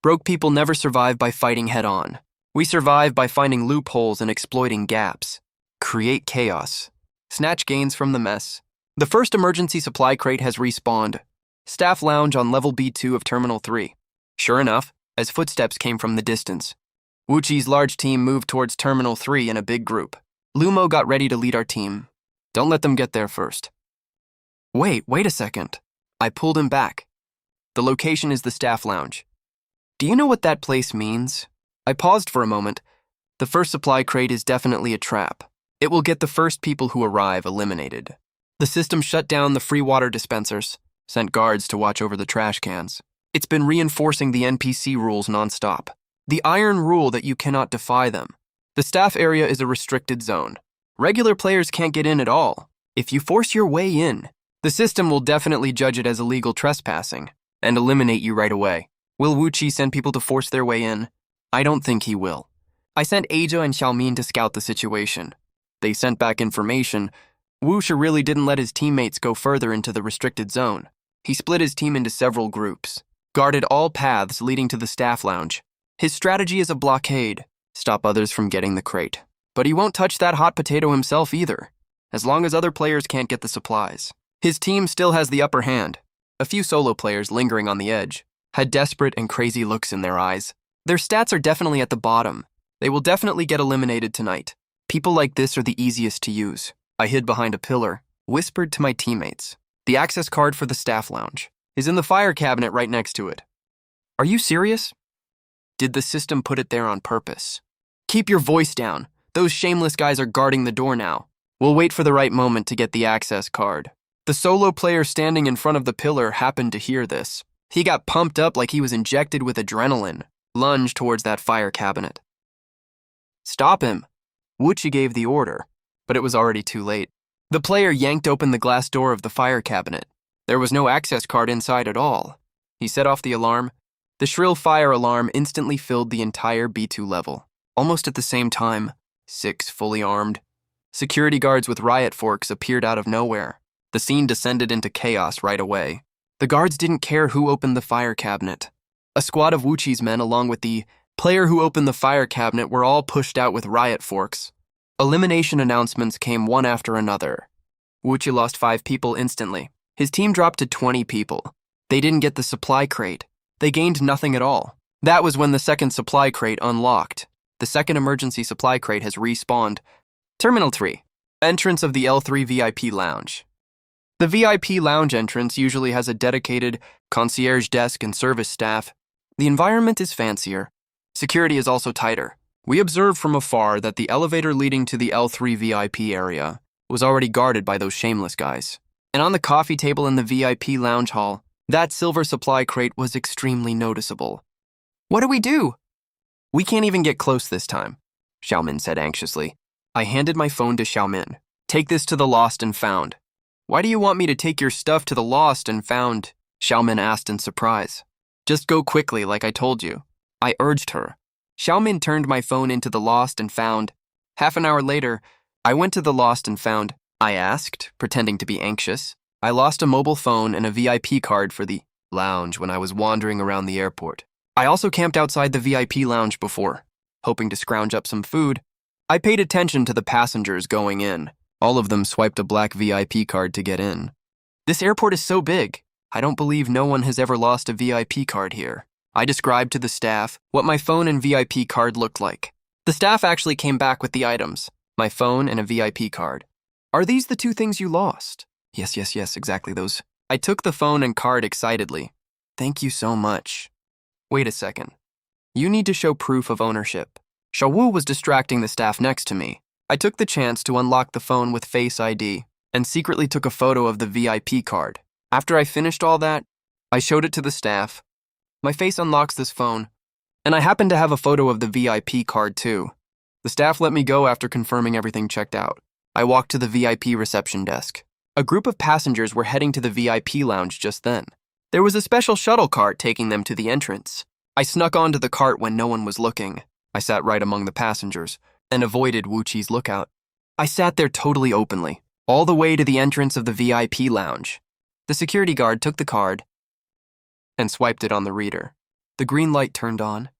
Broke people never survive by fighting head-on. We survive by finding loopholes and exploiting gaps. Create chaos. Snatch gains from the mess. The first emergency supply crate has respawned. Staff lounge on level B2 of Terminal 3. Sure enough, as footsteps came from the distance, Wuchi's large team moved towards Terminal 3 in a big group. Lumo got ready to lead our team. Don't let them get there first. Wait a second. I pulled him back. The location is the staff lounge. Do you know what that place means? I paused for a moment. The first supply crate is definitely a trap. It will get the first people who arrive eliminated. The system shut down the free water dispensers, sent guards to watch over the trash cans. It's been reinforcing the NPC rules nonstop. The iron rule that you cannot defy them. The staff area is a restricted zone. Regular players can't get in at all. If you force your way in, the system will definitely judge it as illegal trespassing and eliminate you right away. Will Wuchi send people to force their way in? I don't think he will. I sent Aja and Xiaomin to scout the situation. They sent back information. Wuxia really didn't let his teammates go further into the restricted zone. He split his team into several groups, guarded all paths leading to the staff lounge. His strategy is a blockade, stop others from getting the crate. But he won't touch that hot potato himself either, as long as other players can't get the supplies. His team still has the upper hand. A few solo players lingering on the edge had desperate and crazy looks in their eyes. Their stats are definitely at the bottom. They will definitely get eliminated tonight. People like this are the easiest to use. I hid behind a pillar, whispered to my teammates. The access card for the staff lounge is in the fire cabinet right next to it. Are you serious? Did the system put it there on purpose? Keep your voice down. Those shameless guys are guarding the door now. We'll wait for the right moment to get the access card. The solo player standing in front of the pillar happened to hear this. He got pumped up like he was injected with adrenaline, lunged towards that fire cabinet. Stop him. Wuchi gave the order, but it was already too late. The player yanked open the glass door of the fire cabinet. There was no access card inside at all. He set off the alarm. The shrill fire alarm instantly filled the entire B2 level. Almost at the same time, 6 fully armed security guards with riot forks appeared out of nowhere. The scene descended into chaos right away. The guards didn't care who opened the fire cabinet. A squad of Wuchi's men, along with the player who opened the fire cabinet, were all pushed out with riot forks. Elimination announcements came one after another. Wuchi lost 5 people instantly. His team dropped to 20 people. They didn't get the supply crate. They gained nothing at all. That was when the second supply crate unlocked. The second emergency supply crate has respawned. Terminal 3. Entrance of the L3 VIP lounge. The VIP lounge entrance usually has a dedicated concierge desk and service staff. The environment is fancier. Security is also tighter. We observed from afar that the elevator leading to the L3 VIP area was already guarded by those shameless guys. And on the coffee table in the VIP lounge hall, that silver supply crate was extremely noticeable. What do we do? We can't even get close this time, Xiaomin said anxiously. I handed my phone to Xiaomin. Take this to the lost and found. Why do you want me to take your stuff to the lost and found? Xiaomin asked in surprise. Just go quickly like I told you. I urged her. Xiaomin turned my phone into the lost and found. Half an hour later, I went to the lost and found. I asked, pretending to be anxious. I lost a mobile phone and a VIP card for the lounge when I was wandering around the airport. I also camped outside the VIP lounge before, hoping to scrounge up some food. I paid attention to the passengers going in. All of them swiped a black VIP card to get in. This airport is so big. I don't believe no one has ever lost a VIP card here. I described to the staff what my phone and VIP card looked like. The staff actually came back with the items, my phone and a VIP card. Are these the two things you lost? Yes, exactly those. I took the phone and card excitedly. Thank you so much. Wait a second. You need to show proof of ownership. Shawu was distracting the staff next to me. I took the chance to unlock the phone with Face ID and secretly took a photo of the VIP card. After I finished all that, I showed it to the staff. My face unlocks this phone, and I happen to have a photo of the VIP card too. The staff let me go after confirming everything checked out. I walked to the VIP reception desk. A group of passengers were heading to the VIP lounge just then. There was a special shuttle cart taking them to the entrance. I snuck onto the cart when no one was looking. I sat right among the passengers and avoided Wuchi's lookout. I sat there totally openly, all the way to the entrance of the VIP lounge. The security guard took the card and swiped it on the reader. The green light turned on.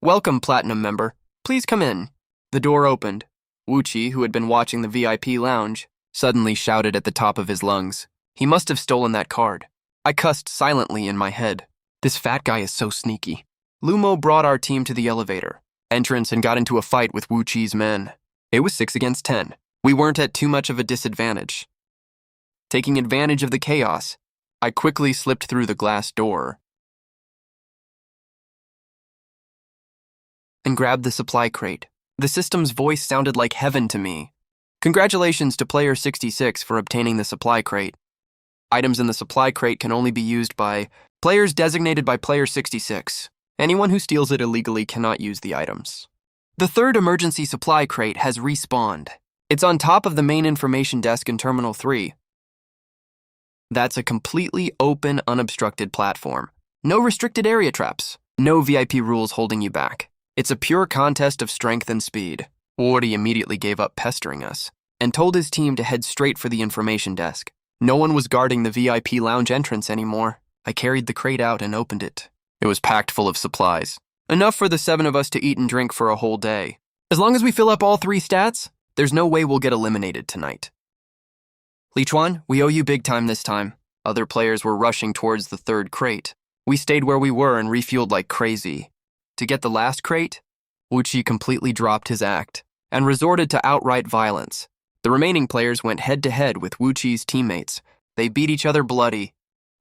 Welcome, Platinum member. Please come in. The door opened. Wuchi, who had been watching the VIP lounge, suddenly shouted at the top of his lungs. He must have stolen that card. I cussed silently in my head. This fat guy is so sneaky. Lumo brought our team to the elevator entrance and got into a fight with Wuchi's men. It was 6 against 10. We weren't at too much of a disadvantage. Taking advantage of the chaos, I quickly slipped through the glass door and grabbed the supply crate. The system's voice sounded like heaven to me. Congratulations to player 66 for obtaining the supply crate. Items in the supply crate can only be used by players designated by player 66. Anyone who steals it illegally cannot use the items. The third emergency supply crate has respawned. It's on top of the main information desk in Terminal 3. That's a completely open, unobstructed platform. No restricted area traps. No VIP rules holding you back. It's a pure contest of strength and speed. Ori immediately gave up pestering us and told his team to head straight for the information desk. No one was guarding the VIP lounge entrance anymore. I carried the crate out and opened it. It was packed full of supplies. Enough for the 7 of us to eat and drink for a whole day. As long as we fill up all 3 stats, there's no way we'll get eliminated tonight. Li Chuan, we owe you big time this time. Other players were rushing towards the third crate. We stayed where we were and refueled like crazy. To get the last crate, Wuchi completely dropped his act and resorted to outright violence. The remaining players went head-to-head with Wuchi's teammates. They beat each other bloody.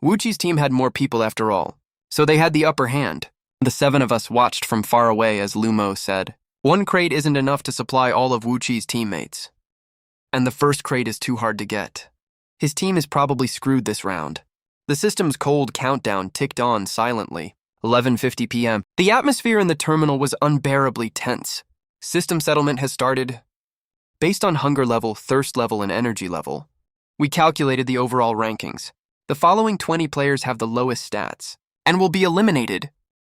Wuchi's team had more people after all, so they had the upper hand. The 7 of us watched from far away as Lumo said, "One crate isn't enough to supply all of Wuchi's teammates. And the first crate is too hard to get. His team is probably screwed this round." The system's cold countdown ticked on silently. 11:50 p.m. The atmosphere in the terminal was unbearably tense. System settlement has started. Based on hunger level, thirst level, and energy level, we calculated the overall rankings. The following 20 players have the lowest stats and will be eliminated.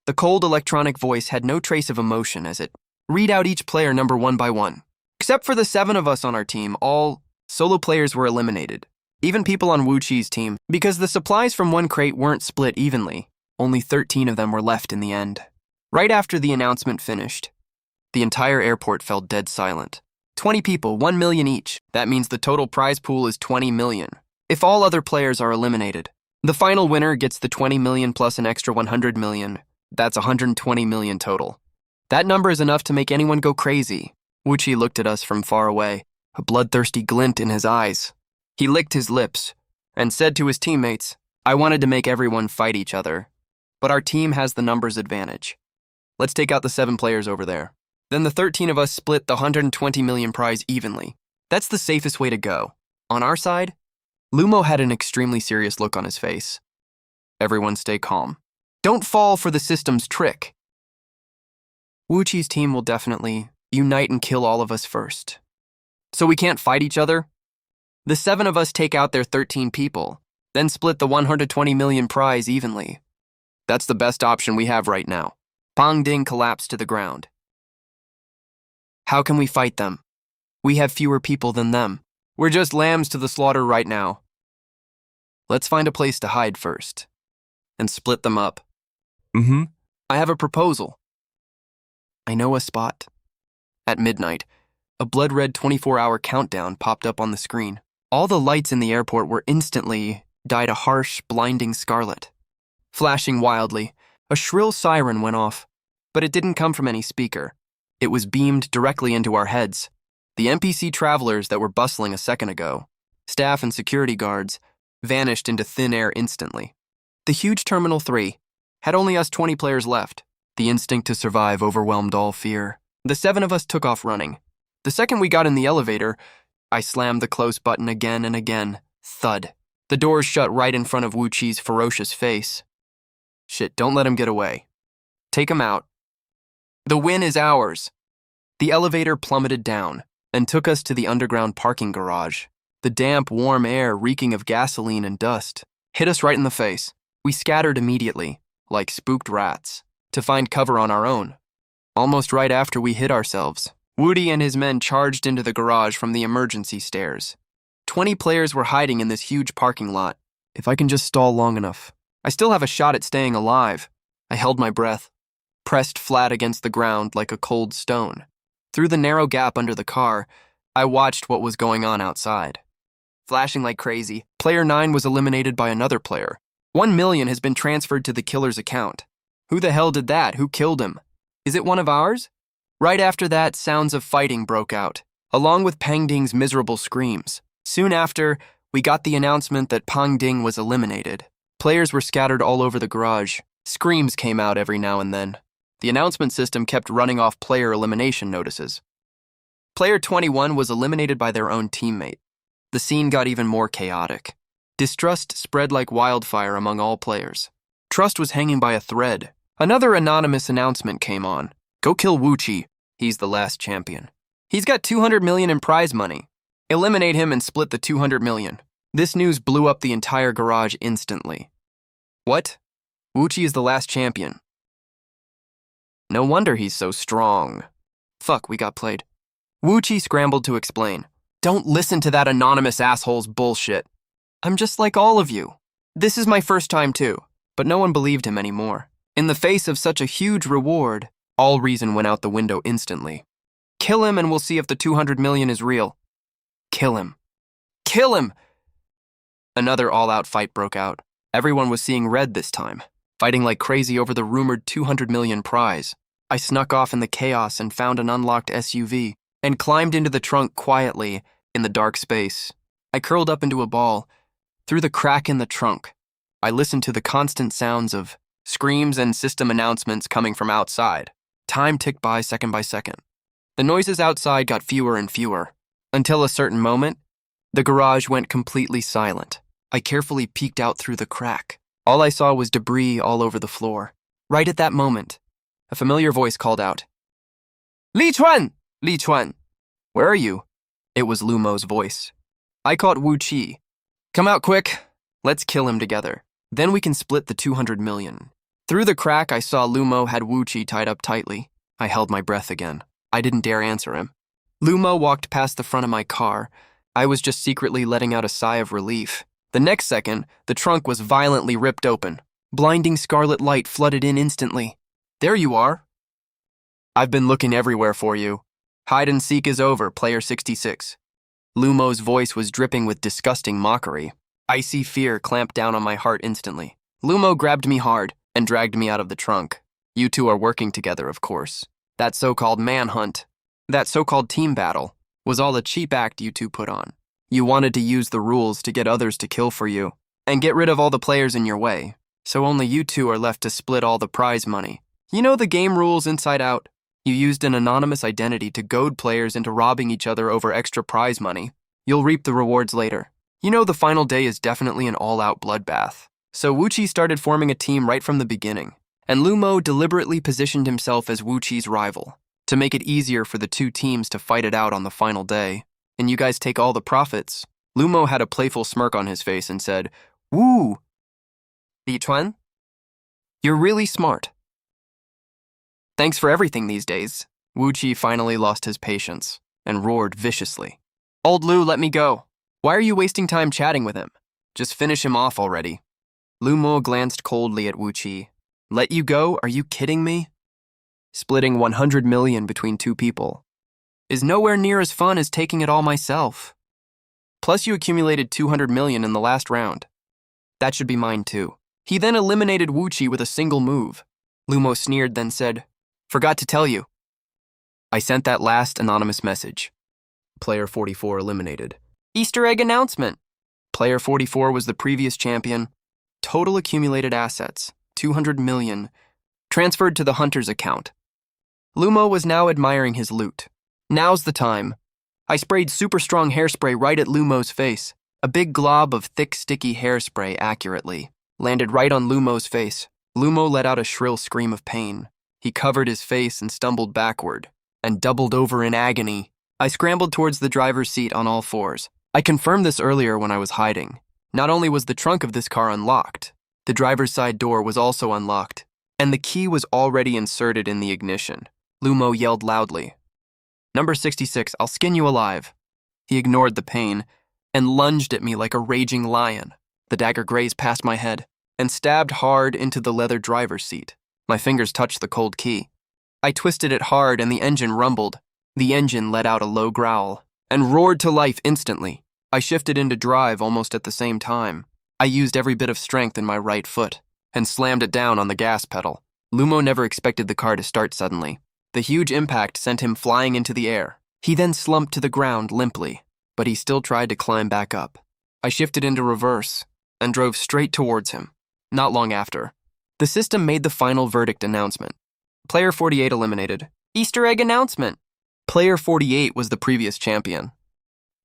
The cold electronic voice had no trace of emotion as it read out each player number one by one. Except for the 7 of us on our team, all solo players were eliminated. Even people on Wuchi's team, because the supplies from one crate weren't split evenly. Only 13 of them were left in the end. Right after the announcement finished, the entire airport fell dead silent. 20 people, 1 million each. That means the total prize pool is 20 million. If all other players are eliminated, the final winner gets the 20 million plus an extra 100 million. That's 120 million total. That number is enough to make anyone go crazy. Wuchi looked at us from far away, a bloodthirsty glint in his eyes. He licked his lips and said to his teammates, "I wanted to make everyone fight each other, but our team has the numbers advantage. Let's take out the 7 players over there." Then the 13 of us split the 120 million prize evenly. That's the safest way to go. On our side, Lumo had an extremely serious look on his face. Everyone stay calm. Don't fall for the system's trick. Wuchi's team will definitely unite and kill all of us first. So we can't fight each other? The 7 of us take out their 13 people, then split the 120 million prize evenly. That's the best option we have right now. Pang Ding collapsed to the ground. How can we fight them? We have fewer people than them. We're just lambs to the slaughter right now. Let's find a place to hide first and split them up. I have a proposal. I know a spot. At midnight, a blood-red 24-hour countdown popped up on the screen. All the lights in the airport were instantly dyed a harsh, blinding scarlet. Flashing wildly, a shrill siren went off, but it didn't come from any speaker. It was beamed directly into our heads. The NPC travelers that were bustling a second ago, staff and security guards, vanished into thin air instantly. The huge Terminal 3 had only us 20 players left. The instinct to survive overwhelmed all fear. The 7 of us took off running. The second we got in the elevator, I slammed the close button again and again. Thud. The doors shut right in front of Wu Chi's ferocious face. Shit, don't let him get away. Take him out. The win is ours. The elevator plummeted down and took us to the underground parking garage. The damp, warm air, reeking of gasoline and dust, hit us right in the face. We scattered immediately, like spooked rats, to find cover on our own. Almost right after we hid ourselves, Woody and his men charged into the garage from the emergency stairs. 20 players were hiding in this huge parking lot. If I can just stall long enough, I still have a shot at staying alive. I held my breath, pressed flat against the ground like a cold stone. Through the narrow gap under the car, I watched what was going on outside. Flashing like crazy, Player 9 was eliminated by another player. 1 million has been transferred to the killer's account. Who the hell did that? Who killed him? Is it one of ours? Right after that, sounds of fighting broke out, along with Pang Ding's miserable screams. Soon after, we got the announcement that Pang Ding was eliminated. Players were scattered all over the garage. Screams came out every now and then. The announcement system kept running off player elimination notices. Player 21 was eliminated by their own teammate. The scene got even more chaotic. Distrust spread like wildfire among all players. Trust was hanging by a thread. Another anonymous announcement came on. Go kill Wu Chi. He's the last champion. He's got 200 million in prize money. Eliminate him and split the 200 million. This news blew up the entire garage instantly. What? Wu Chi is the last champion. No wonder he's so strong. Fuck, we got played. Wu Chi scrambled to explain. Don't listen to that anonymous asshole's bullshit. I'm just like all of you. This is my first time too, but no one believed him anymore. In the face of such a huge reward, all reason went out the window instantly. Kill him and we'll see if the 200 million is real. Kill him. Kill him! Another all-out fight broke out. Everyone was seeing red this time, fighting like crazy over the rumored 200 million prize. I snuck off in the chaos and found an unlocked SUV and climbed into the trunk quietly in the dark space. I curled up into a ball. Through the crack in the trunk, I listened to the constant sounds of screams and system announcements coming from outside. Time ticked by second. The noises outside got fewer and fewer, until a certain moment, the garage went completely silent. I carefully peeked out through the crack. All I saw was debris all over the floor. Right at that moment, a familiar voice called out, Li Chuan! Li Chuan! Where are you? It was Lu Mo's voice. I caught Wu Chi. Come out quick. Let's kill him together. Then we can split the 200 million. Through the crack, I saw Lu Mo had Wu Chi tied up tightly. I held my breath again. I didn't dare answer him. Lu Mo walked past the front of my car. I was just secretly letting out a sigh of relief. The next second, the trunk was violently ripped open. Blinding scarlet light flooded in instantly. There you are. I've been looking everywhere for you. Hide and seek is over, player 66. Lu Mo's voice was dripping with disgusting mockery. Icy fear clamped down on my heart instantly. Lu Mo grabbed me hard and dragged me out of the trunk. You two are working together, of course. That so-called manhunt, that so-called team battle, was all a cheap act you two put on. You wanted to use the rules to get others to kill for you and get rid of all the players in your way, so only you two are left to split all the prize money. You know the game rules inside out. You used an anonymous identity to goad players into robbing each other over extra prize money. You'll reap the rewards later. You know the final day is definitely an all-out bloodbath. So Wu Chi started forming a team right from the beginning, and Lu Mo deliberately positioned himself as Wu Chi's rival to make it easier for the two teams to fight it out on the final day. And you guys take all the profits. Lu Mo had a playful smirk on his face and said, Woo! Li Chuan? You're really smart. Thanks for everything these days. Wu Chi finally lost his patience and roared viciously. Old Lu, let me go. Why are you wasting time chatting with him? Just finish him off already. Lu Mo glanced coldly at Wu Chi. Let you go? Are you kidding me? Splitting 100 million between two people. is nowhere near as fun as taking it all myself. Plus, you accumulated 200 million in the last round. That should be mine too. He then eliminated Wuchi with a single move. Lumo sneered, then said, "Forgot to tell you." I sent that last anonymous message. Player 44 eliminated. Easter egg announcement. Player 44 was the previous champion. Total accumulated assets, 200 million, transferred to the hunter's account. Lumo was now admiring his loot. Now's the time. I sprayed super strong hairspray right at Lumo's face. A big glob of thick, sticky hairspray accurately landed right on Lumo's face. Lumo let out a shrill scream of pain. He covered his face and stumbled backward and doubled over in agony. I scrambled towards the driver's seat on all fours. I confirmed this earlier when I was hiding. Not only was the trunk of this car unlocked, the driver's side door was also unlocked, and the key was already inserted in the ignition. Lumo yelled loudly, "Number 66, I'll skin you alive." He ignored the pain and lunged at me like a raging lion. The dagger grazed past my head and stabbed hard into the leather driver's seat. My fingers touched the cold key. I twisted it hard and the engine rumbled. The engine let out a low growl and roared to life instantly. I shifted into drive almost at the same time. I used every bit of strength in my right foot and slammed it down on the gas pedal. Lumo never expected the car to start suddenly. The huge impact sent him flying into the air. He then slumped to the ground limply, but he still tried to climb back up. I shifted into reverse and drove straight towards him. Not long after, the system made the final verdict announcement. Player 48 eliminated. Easter egg announcement. Player 48 was the previous champion.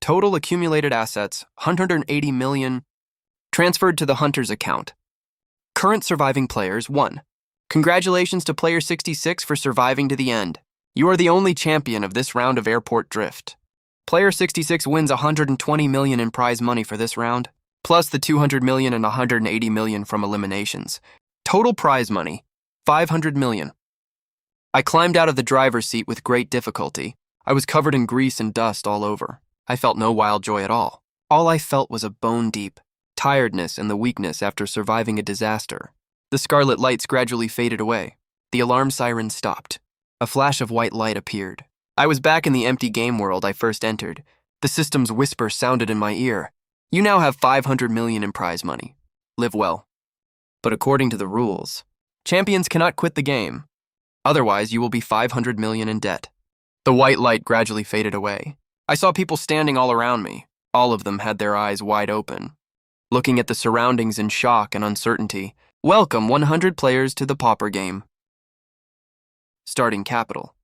Total accumulated assets, 180 million, transferred to the hunter's account. Current surviving players, 1. Congratulations to player 66 for surviving to the end. You are the only champion of this round of airport drift. Player 66 wins 120 million in prize money for this round, plus the 200 million and 180 million from eliminations. Total prize money, 500 million. I climbed out of the driver's seat with great difficulty. I was covered in grease and dust all over. I felt no wild joy at all. All I felt was a bone-deep tiredness and the weakness after surviving a disaster. The scarlet lights gradually faded away. The alarm siren stopped. A flash of white light appeared. I was back in the empty game world I first entered. The system's whisper sounded in my ear. You now have 500 million in prize money. Live well. But according to the rules, champions cannot quit the game. Otherwise, you will be 500 million in debt. The white light gradually faded away. I saw people standing all around me. All of them had their eyes wide open, looking at the surroundings in shock and uncertainty. Welcome 100 players to the pauper game. Starting capital.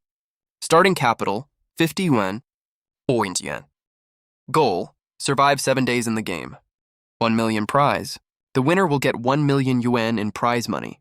Starting capital, 50 yuan, point yuan. Goal, survive 7 days in the game. 1 million prize. The winner will get 1 million yuan in prize money.